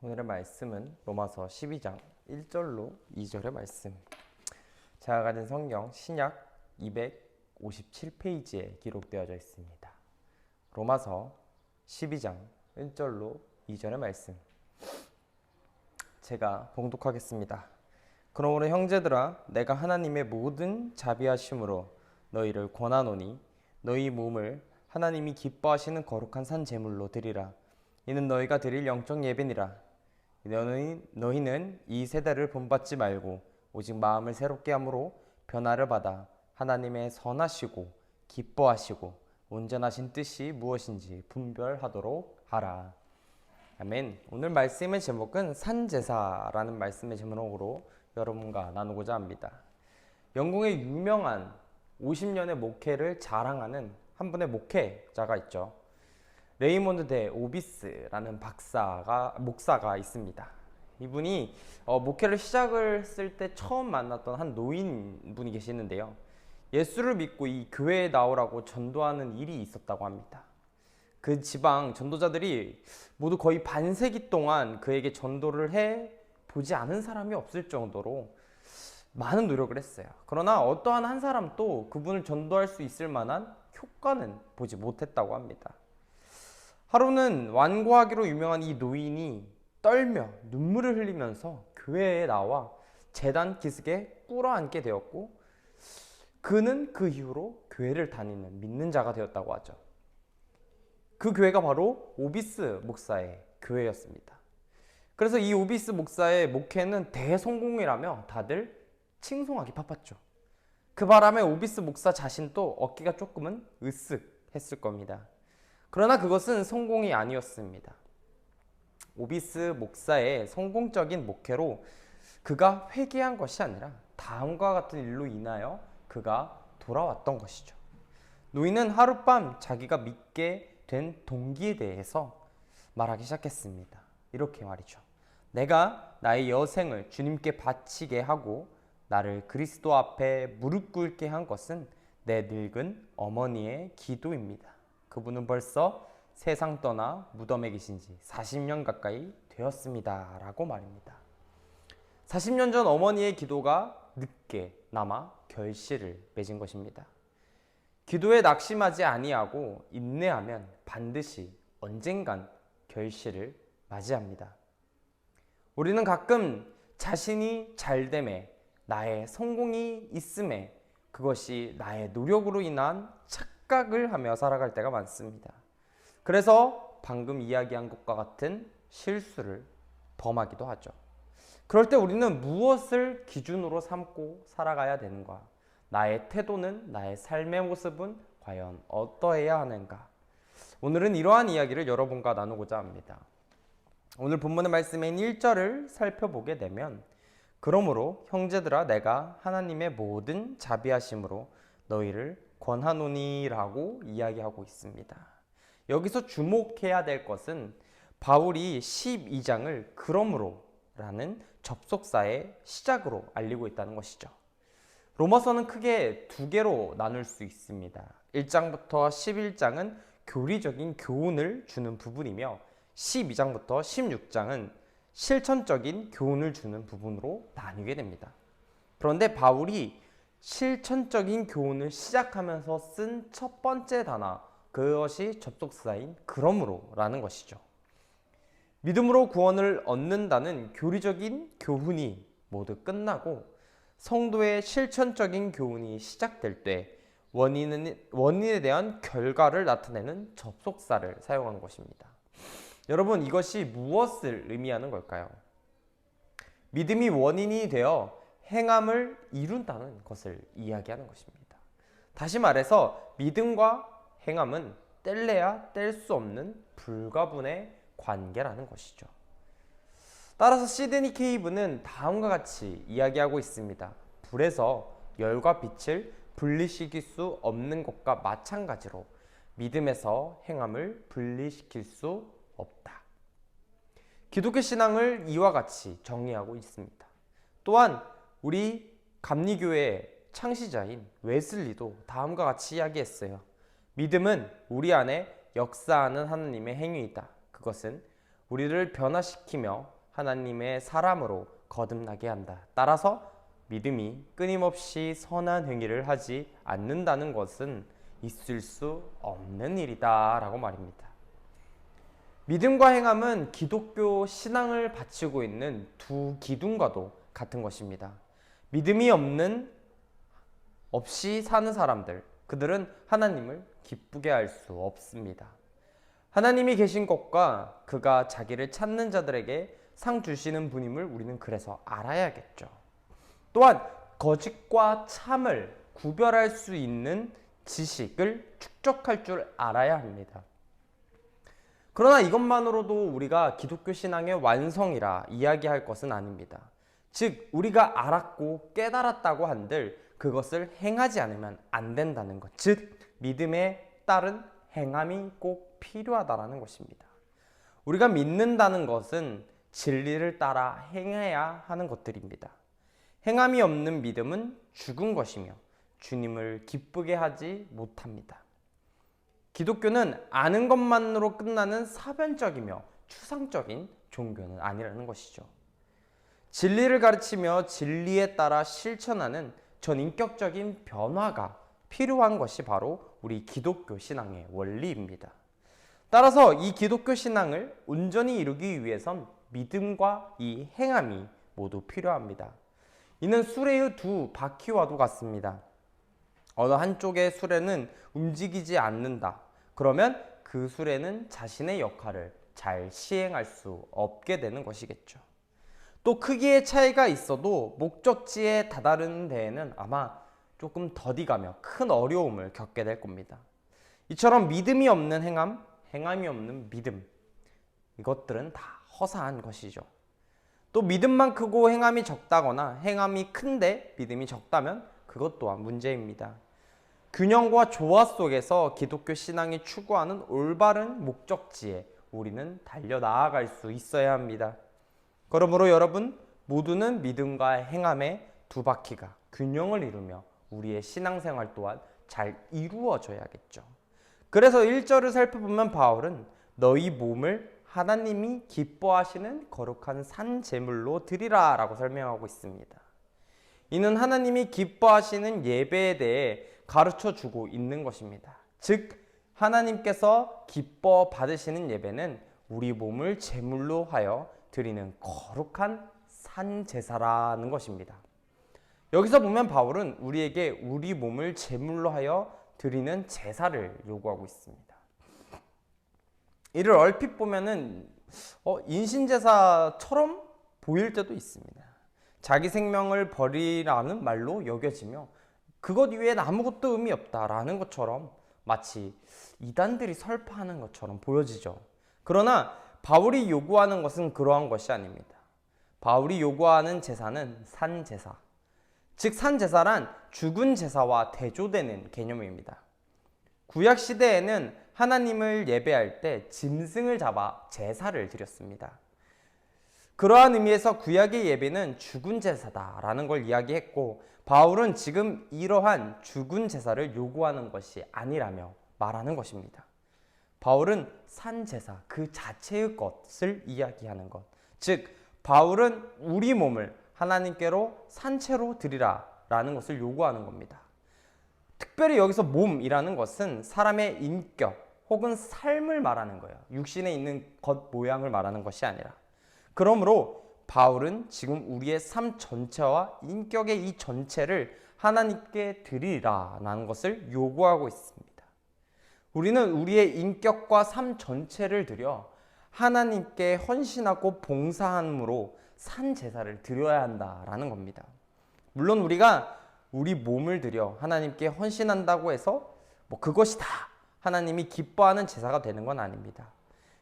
오늘의 말씀은 로마서 12장 1절로 2절의 말씀. 제가 가진 성경 신약 257페이지에 기록되어져 있습니다. 로마서 12장 1절로 2절의 말씀. 제가 봉독하겠습니다. 그러므로 형제들아, 내가 하나님의 모든 자비하심으로 너희를 권하노니 너희 몸을 하나님이 기뻐하시는 거룩한 산 제물로 드리라. 이는 너희가 드릴 영적 예배니라. 너희는 이 세대를 본받지 말고 오직 마음을 새롭게 함으로 변화를 받아 하나님의 선하시고 기뻐하시고 온전하신 뜻이 무엇인지 분별하도록 하라. 아멘. 오늘 말씀의 제목은 산제사라는 말씀의 제목으로 여러분과 나누고자 합니다. 영국의 유명한 50년의 목회를 자랑하는 한 분의 목회자가 있죠. 레이몬드 데 오비스라는 목사가 있습니다. 이분이 목회를 시작을 했을 때 처음 만났던 한 노인분이 계시는데요. 예수를 믿고 이 교회에 나오라고 전도하는 일이 있었다고 합니다. 그 지방 전도자들이 모두 거의 반세기 동안 그에게 전도를 해 보지 않은 사람이 없을 정도로 많은 노력을 했어요. 그러나 어떠한 한 사람도 그분을 전도할 수 있을 만한 효과는 보지 못했다고 합니다. 하루는 완고하기로 유명한 이 노인이 떨며 눈물을 흘리면서 교회에 나와 제단 기슭에 꿇어앉게 되었고, 그는 그 이후로 교회를 다니는 믿는 자가 되었다고 하죠. 그 교회가 바로 오비스 목사의 교회였습니다. 그래서 이 오비스 목사의 목회는 대성공이라며 다들 칭송하기 바빴죠. 그 바람에 오비스 목사 자신도 어깨가 조금은 으쓱했을 겁니다. 그러나 그것은 성공이 아니었습니다. 오비스 목사의 성공적인 목회로 그가 회개한 것이 아니라 다음과 같은 일로 인하여 그가 돌아왔던 것이죠. 노인은 하룻밤 자기가 믿게 된 동기에 대해서 말하기 시작했습니다. 이렇게 말이죠. 내가 나의 여생을 주님께 바치게 하고 나를 그리스도 앞에 무릎 꿇게 한 것은 내 늙은 어머니의 기도입니다. 그분은 벌써 세상 떠나 무덤에 계신 지 40년 가까이 되었습니다. 라고 말입니다. 40년 전 어머니의 기도가 늦게 남아 결실을 맺은 것입니다. 기도에 낙심하지 아니하고 인내하면 반드시 언젠간 결실을 맞이합니다. 우리는 가끔 자신이 잘됨에, 나의 성공이 있음에, 그것이 나의 노력으로 인한 착각을 하며 살아갈 때가 많습니다. 그래서 방금 이야기한 것과 같은 실수를 범하기도 하죠. 그럴 때 우리는 무엇을 기준으로 삼고 살아가야 되는가? 나의 태도는, 나의 삶의 모습은 과연 어떠해야 하는가? 오늘은 이러한 이야기를 여러분과 나누고자 합니다. 오늘 본문의 말씀인 1절을 살펴보게 되면, 그러므로 형제들아, 내가 하나님의 모든 자비하심으로 너희를 권하노니라고 이야기하고 있습니다. 여기서 주목해야 될 것은 바울이 12장을 그러므로 라는 접속사의 시작으로 알리고 있다는 것이죠. 로마서는 크게 두 개로 나눌 수 있습니다. 1장부터 11장은 교리적인 교훈을 주는 부분이며 12장부터 16장은 실천적인 교훈을 주는 부분으로 나뉘게 됩니다. 그런데 바울이 실천적인 교훈을 시작하면서 쓴 첫 번째 단어, 그것이 접속사인 그러므로 라는 것이죠. 믿음으로 구원을 얻는다는 교리적인 교훈이 모두 끝나고 성도의 실천적인 교훈이 시작될 때 원인에 대한 결과를 나타내는 접속사를 사용한 것입니다. 여러분, 이것이 무엇을 의미하는 걸까요? 믿음이 원인이 되어 행함을 이룬다는 것을 이야기하는 것입니다. 다시 말해서 믿음과 행함은 뗄래야 뗄 수 없는 불가분의 관계라는 것이죠. 따라서 시드니 케이브는 다음과 같이 이야기하고 있습니다. 불에서 열과 빛을 분리시킬 수 없는 것과 마찬가지로 믿음에서 행함을 분리시킬 수 없다. 기독교 신앙을 이와 같이 정의하고 있습니다. 또한 우리 감리교회의 창시자인 웨슬리도 다음과 같이 이야기했어요. 믿음은 우리 안에 역사하는 하나님의 행위이다. 그것은 우리를 변화시키며 하나님의 사람으로 거듭나게 한다. 따라서 믿음이 끊임없이 선한 행위를 하지 않는다는 것은 있을 수 없는 일이다 라고 말입니다. 믿음과 행함은 기독교 신앙을 바치고 있는 두 기둥과도 같은 것입니다. 믿음이 없이 사는 사람들, 그들은 하나님을 기쁘게 할 수 없습니다. 하나님이 계신 것과 그가 자기를 찾는 자들에게 상 주시는 분임을 우리는 그래서 알아야겠죠. 또한 거짓과 참을 구별할 수 있는 지식을 축적할 줄 알아야 합니다. 그러나 이것만으로도 우리가 기독교 신앙의 완성이라 이야기할 것은 아닙니다. 즉 우리가 알았고 깨달았다고 한들 그것을 행하지 않으면 안 된다는 것, 즉 믿음에 따른 행함이 꼭 필요하다는 것입니다. 우리가 믿는다는 것은 진리를 따라 행해야 하는 것들입니다. 행함이 없는 믿음은 죽은 것이며 주님을 기쁘게 하지 못합니다. 기독교는 아는 것만으로 끝나는 사변적이며 추상적인 종교는 아니라는 것이죠. 진리를 가르치며 진리에 따라 실천하는 전인격적인 변화가 필요한 것이 바로 우리 기독교 신앙의 원리입니다. 따라서 이 기독교 신앙을 온전히 이루기 위해선 믿음과 이 행함이 모두 필요합니다. 이는 수레의 두 바퀴와도 같습니다. 어느 한쪽의 수레는 움직이지 않는다. 그러면 그 수레는 자신의 역할을 잘 시행할 수 없게 되는 것이겠죠. 또 크기의 차이가 있어도 목적지에 다다르는 데에는 아마 조금 더디가며 큰 어려움을 겪게 될 겁니다. 이처럼 믿음이 없는 행함, 행함이 없는 믿음, 이것들은 다 허사한 것이죠. 또 믿음만 크고 행함이 적다거나 행함이 큰데 믿음이 적다면 그것 또한 문제입니다. 균형과 조화 속에서 기독교 신앙이 추구하는 올바른 목적지에 우리는 달려나아갈 수 있어야 합니다. 그러므로 여러분 모두는 믿음과 행함의 두 바퀴가 균형을 이루며 우리의 신앙생활 또한 잘 이루어져야겠죠. 그래서 1절을 살펴보면 바울은 너희 몸을 하나님이 기뻐하시는 거룩한 산 제물로 드리라 라고 설명하고 있습니다. 이는 하나님이 기뻐하시는 예배에 대해 가르쳐 주고 있는 것입니다. 즉 하나님께서 기뻐 받으시는 예배는 우리 몸을 제물로 하여 드리는 거룩한 산 제사라는 것입니다. 여기서 보면 바울은 우리에게 우리 몸을 제물로 하여 드리는 제사를 요구하고 있습니다. 이를 얼핏 보면은 인신제사처럼 보일 때도 있습니다. 자기 생명을 버리라는 말로 여겨지며 그것 이외엔 아무것도 의미 없다라는 것처럼 마치 이단들이 설파하는 것처럼 보여지죠. 그러나 바울이 요구하는 것은 그러한 것이 아닙니다. 바울이 요구하는 제사는 산제사, 즉 산제사란 죽은 제사와 대조되는 개념입니다. 구약시대에는 하나님을 예배할 때 짐승을 잡아 제사를 드렸습니다. 그러한 의미에서 구약의 예배는 죽은 제사다라는 걸 이야기했고 바울은 지금 이러한 죽은 제사를 요구하는 것이 아니라며 말하는 것입니다. 바울은 산제사 그 자체의 것을 이야기하는 것, 즉 바울은 우리 몸을 하나님께로 산채로 드리라 라는 것을 요구하는 겁니다. 특별히 여기서 몸이라는 것은 사람의 인격 혹은 삶을 말하는 거예요. 육신에 있는 것 모양을 말하는 것이 아니라. 그러므로 바울은 지금 우리의 삶 전체와 인격의 이 전체를 하나님께 드리라는 것을 요구하고 있습니다. 우리는 우리의 인격과 삶 전체를 드려 하나님께 헌신하고 봉사함으로 산 제사를 드려야 한다라는 겁니다. 물론 우리가 우리 몸을 드려 하나님께 헌신한다고 해서 그것이 다 하나님이 기뻐하는 제사가 되는 건 아닙니다.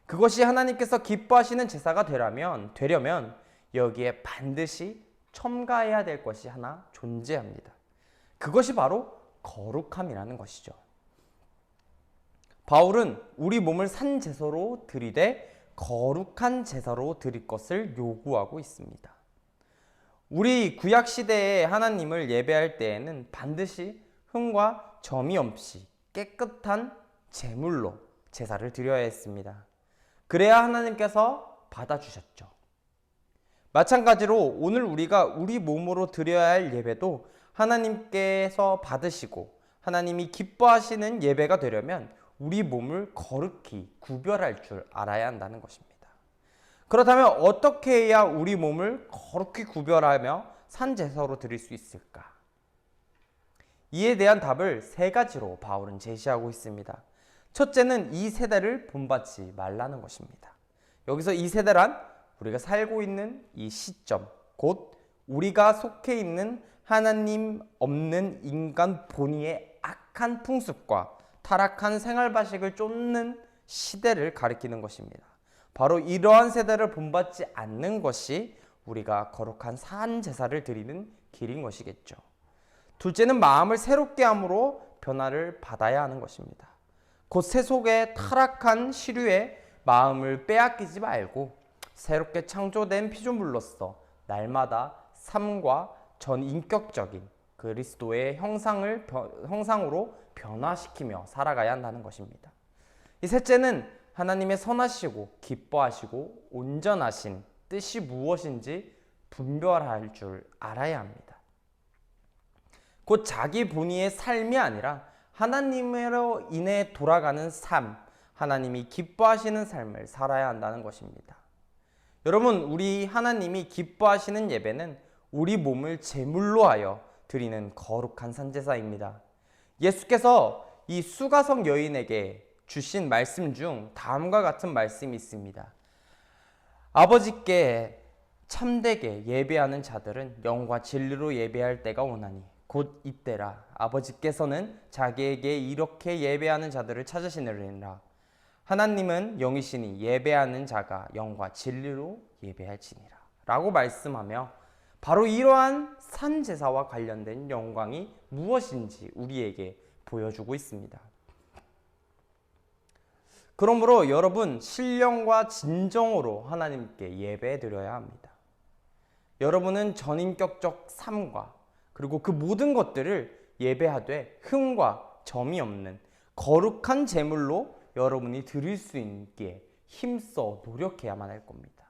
그것이 하나님께서 기뻐하시는 제사가 되려면 여기에 반드시 첨가해야 될 것이 하나 존재합니다. 그것이 바로 거룩함이라는 것이죠. 바울은 우리 몸을 산 제사로 드리되 거룩한 제사로 드릴 것을 요구하고 있습니다. 우리 구약 시대에 하나님을 예배할 때에는 반드시 흠과 점이 없이 깨끗한 제물로 제사를 드려야 했습니다. 그래야 하나님께서 받아주셨죠. 마찬가지로 오늘 우리가 우리 몸으로 드려야 할 예배도 하나님께서 받으시고 하나님이 기뻐하시는 예배가 되려면 우리 몸을 거룩히 구별할 줄 알아야 한다는 것입니다. 그렇다면 어떻게 해야 우리 몸을 거룩히 구별하며 산제사로 드릴 수 있을까? 이에 대한 답을 세 가지로 바울은 제시하고 있습니다. 첫째는 이 세대를 본받지 말라는 것입니다. 여기서 이 세대란 우리가 살고 있는 이 시점, 곧 우리가 속해 있는 하나님 없는 인간 본의의 악한 풍습과 타락한 생활 방식을 쫓는 시대를 가리키는 것입니다. 바로 이러한 세대를 본받지 않는 것이 우리가 거룩한 산 제사를 드리는 길인 것이겠죠. 둘째는 마음을 새롭게 함으로 변화를 받아야 하는 것입니다. 곧 세속의 타락한 시류에 마음을 빼앗기지 말고 새롭게 창조된 피조물로서 날마다 삶과 전인격적인 그리스도의 형상으로 변화시키며 살아가야 한다는 것입니다. 이 셋째는 하나님의 선하시고 기뻐하시고 온전하신 뜻이 무엇인지 분별할 줄 알아야 합니다. 곧 자기 본의의 삶이 아니라 하나님으로 인해 돌아가는 삶, 하나님이 기뻐하시는 삶을 살아야 한다는 것입니다. 여러분, 우리 하나님이 기뻐하시는 예배는 우리 몸을 제물로 하여 드리는 거룩한 산제사입니다. 예수께서 이 수가성 여인에게 주신 말씀 중 다음과 같은 말씀이 있습니다. 아버지께 참되게 예배하는 자들은 영과 진리로 예배할 때가 오나니 곧 이때라. 아버지께서는 자기에게 이렇게 예배하는 자들을 찾으시느니라. 하나님은 영이시니 예배하는 자가 영과 진리로 예배할지니라 라고 말씀하며 바로 이러한 산제사와 관련된 영광이 무엇인지 우리에게 보여주고 있습니다. 그러므로 여러분, 신령과 진정으로 하나님께 예배 드려야 합니다. 여러분은 전인격적 삶과 그리고 그 모든 것들을 예배하되 흠과 점이 없는 거룩한 제물로 여러분이 드릴 수 있기에 힘써 노력해야만 할 겁니다.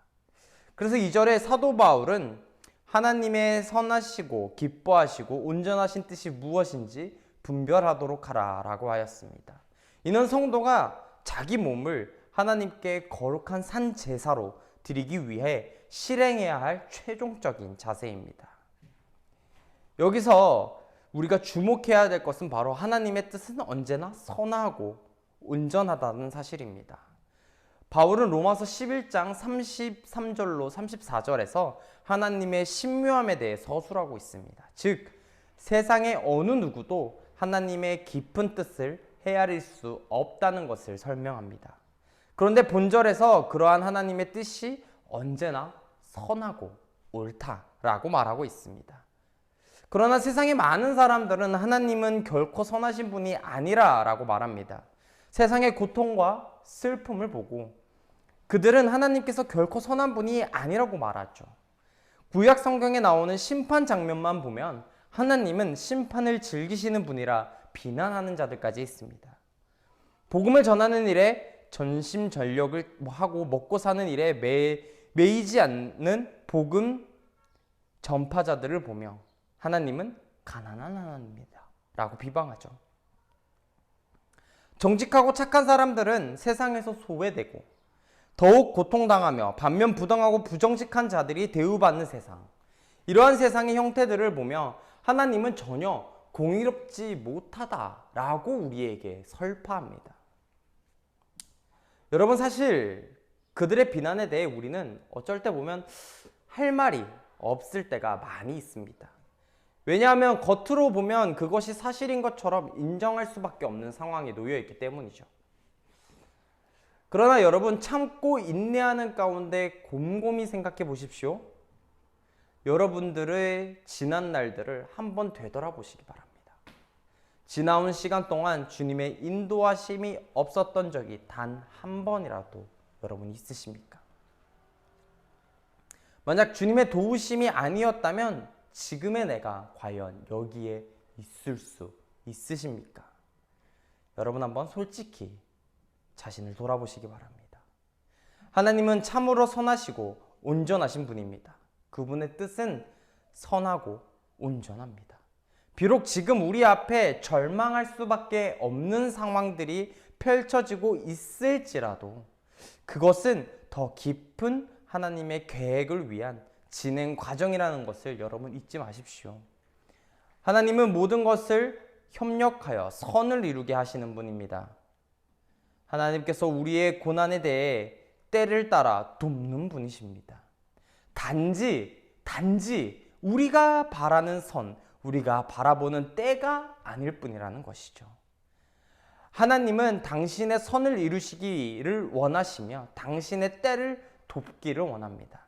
그래서 2절에 사도 바울은 하나님의 선하시고 기뻐하시고 온전하신 뜻이 무엇인지 분별하도록 하라 라고 하였습니다. 이는 성도가 자기 몸을 하나님께 거룩한 산 제사로 드리기 위해 실행해야 할 최종적인 자세입니다. 여기서 우리가 주목해야 될 것은 바로 하나님의 뜻은 언제나 선하고 온전하다는 사실입니다. 바울은 로마서 11장 33절로 34절에서 하나님의 신묘함에 대해 서술하고 있습니다. 즉 세상의 어느 누구도 하나님의 깊은 뜻을 헤아릴 수 없다는 것을 설명합니다. 그런데 본절에서 그러한 하나님의 뜻이 언제나 선하고 옳다라고 말하고 있습니다. 그러나 세상의 많은 사람들은 하나님은 결코 선하신 분이 아니라라고 말합니다. 세상의 고통과 슬픔을 보고 그들은 하나님께서 결코 선한 분이 아니라고 말하죠. 구약 성경에 나오는 심판 장면만 보면 하나님은 심판을 즐기시는 분이라 비난하는 자들까지 있습니다. 복음을 전하는 일에 전심전력을 하고 먹고 사는 일에 매이지 않는 복음 전파자들을 보며 하나님은 가난한 하나님이다 라고 비방하죠. 정직하고 착한 사람들은 세상에서 소외되고 더욱 고통당하며 반면 부당하고 부정직한 자들이 대우받는 세상, 이러한 세상의 형태들을 보며 하나님은 전혀 공의롭지 못하다라고 우리에게 설파합니다. 여러분, 사실 그들의 비난에 대해 우리는 어쩔 때 보면 할 말이 없을 때가 많이 있습니다. 왜냐하면 겉으로 보면 그것이 사실인 것처럼 인정할 수밖에 없는 상황에 놓여 있기 때문이죠. 그러나 여러분, 참고 인내하는 가운데 곰곰이 생각해 보십시오. 여러분들의 지난 날들을 한번 되돌아보시기 바랍니다. 지나온 시간 동안 주님의 인도하심이 없었던 적이 단 한 번이라도 여러분 있으십니까? 만약 주님의 도우심이 아니었다면 지금의 내가 과연 여기에 있을 수 있으십니까? 여러분, 한번 솔직히 자신을 돌아보시기 바랍니다. 하나님은 참으로 선하시고 온전하신 분입니다. 그분의 뜻은 선하고 온전합니다. 비록 지금 우리 앞에 절망할 수밖에 없는 상황들이 펼쳐지고 있을지라도 그것은 더 깊은 하나님의 계획을 위한 진행 과정이라는 것을 여러분 잊지 마십시오. 하나님은 모든 것을 협력하여 선을 이루게 하시는 분입니다. 하나님께서 우리의 고난에 대해 때를 따라 돕는 분이십니다. 단지 우리가 바라는 선, 우리가 바라보는 때가 아닐 뿐이라는 것이죠. 하나님은 당신의 선을 이루시기를 원하시며 당신의 때를 돕기를 원합니다.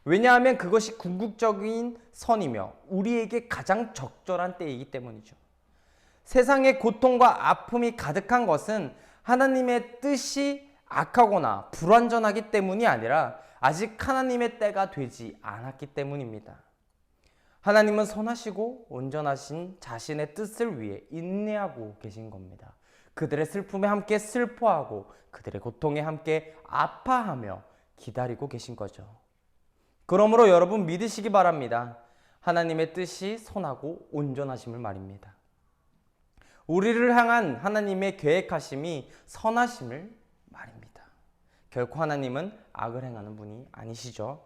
왜냐하면 그것이 궁극적인 선이며 우리에게 가장 적절한 때이기 때문이죠. 세상에 고통과 아픔이 가득한 것은 하나님의 뜻이 악하거나 불완전하기 때문이 아니라 아직 하나님의 때가 되지 않았기 때문입니다. 하나님은 선하시고 온전하신 자신의 뜻을 위해 인내하고 계신 겁니다. 그들의 슬픔에 함께 슬퍼하고 그들의 고통에 함께 아파하며 기다리고 계신 거죠. 그러므로 여러분 믿으시기 바랍니다. 하나님의 뜻이 선하고 온전하심을 말입니다. 우리를 향한 하나님의 계획하심이 선하심을 말입니다. 결코 하나님은 악을 행하는 분이 아니시죠.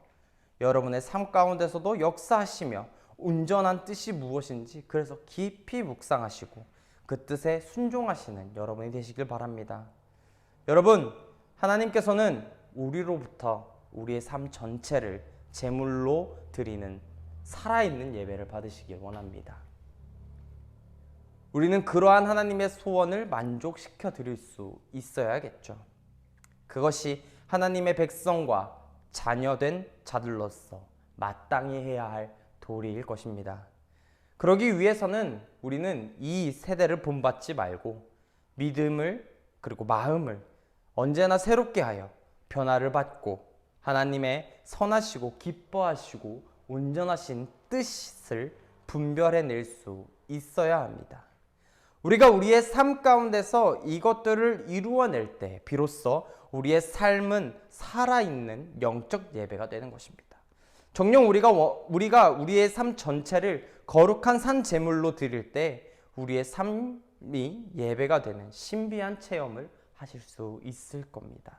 여러분의 삶 가운데서도 역사하시며 온전한 뜻이 무엇인지 그래서 깊이 묵상하시고 그 뜻에 순종하시는 여러분이 되시길 바랍니다. 여러분, 하나님께서는 우리로부터 우리의 삶 전체를 제물로 드리는 살아있는 예배를 받으시길 원합니다. 우리는 그러한 하나님의 소원을 만족시켜 드릴 수 있어야겠죠. 그것이 하나님의 백성과 자녀된 자들로서 마땅히 해야 할 도리일 것입니다. 그러기 위해서는 우리는 이 세대를 본받지 말고 믿음을 그리고 마음을 언제나 새롭게 하여 변화를 받고 하나님의 선하시고 기뻐하시고 온전하신 뜻을 분별해낼 수 있어야 합니다. 우리가 우리의 삶 가운데서 이것들을 이루어낼 때 비로소 우리의 삶은 살아있는 영적 예배가 되는 것입니다. 정녕 우리가 우리의 삶 전체를 거룩한 산 제물로 드릴 때 우리의 삶이 예배가 되는 신비한 체험을 하실 수 있을 겁니다.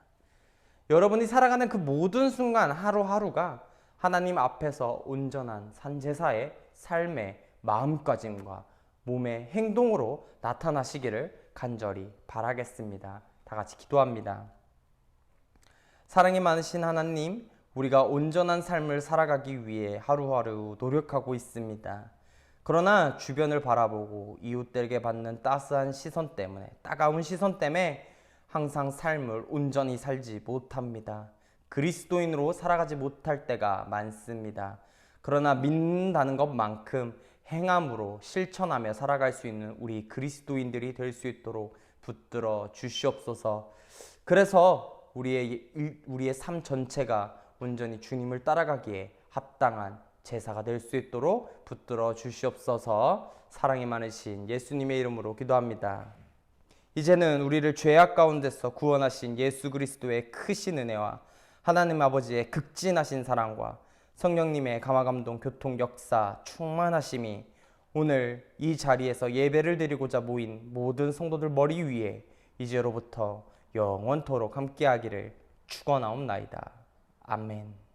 여러분이 살아가는 그 모든 순간 하루하루가 하나님 앞에서 온전한 산제사의 삶의 마음가짐과 몸의 행동으로 나타나시기를 간절히 바라겠습니다. 다 같이 기도합니다. 사랑이 많으신 하나님, 우리가 온전한 삶을 살아가기 위해 하루하루 노력하고 있습니다. 그러나 주변을 바라보고 이웃들에게 받는 따스한 시선 때문에, 따가운 시선 때문에 항상 삶을 온전히 살지 못합니다. 그리스도인으로 살아가지 못할 때가 많습니다. 그러나 믿는다는 것만큼 행함으로 실천하며 살아갈 수 있는 우리 그리스도인들이 될 수 있도록 붙들어 주시옵소서. 그래서 우리의 삶 전체가 온전히 주님을 따라가기에 합당한 제사가 될 수 있도록 붙들어 주시옵소서. 사랑이 많으신 예수님의 이름으로 기도합니다. 이제는 우리를 죄악 가운데서 구원하신 예수 그리스도의 크신 은혜와 하나님 아버지의 극진하신 사랑과 성령님의 감화감동 교통 역사 충만하심이 오늘 이 자리에서 예배를 드리고자 모인 모든 성도들 머리 위에 이제로부터 영원토록 함께하기를 축원하옵나이다. 아멘.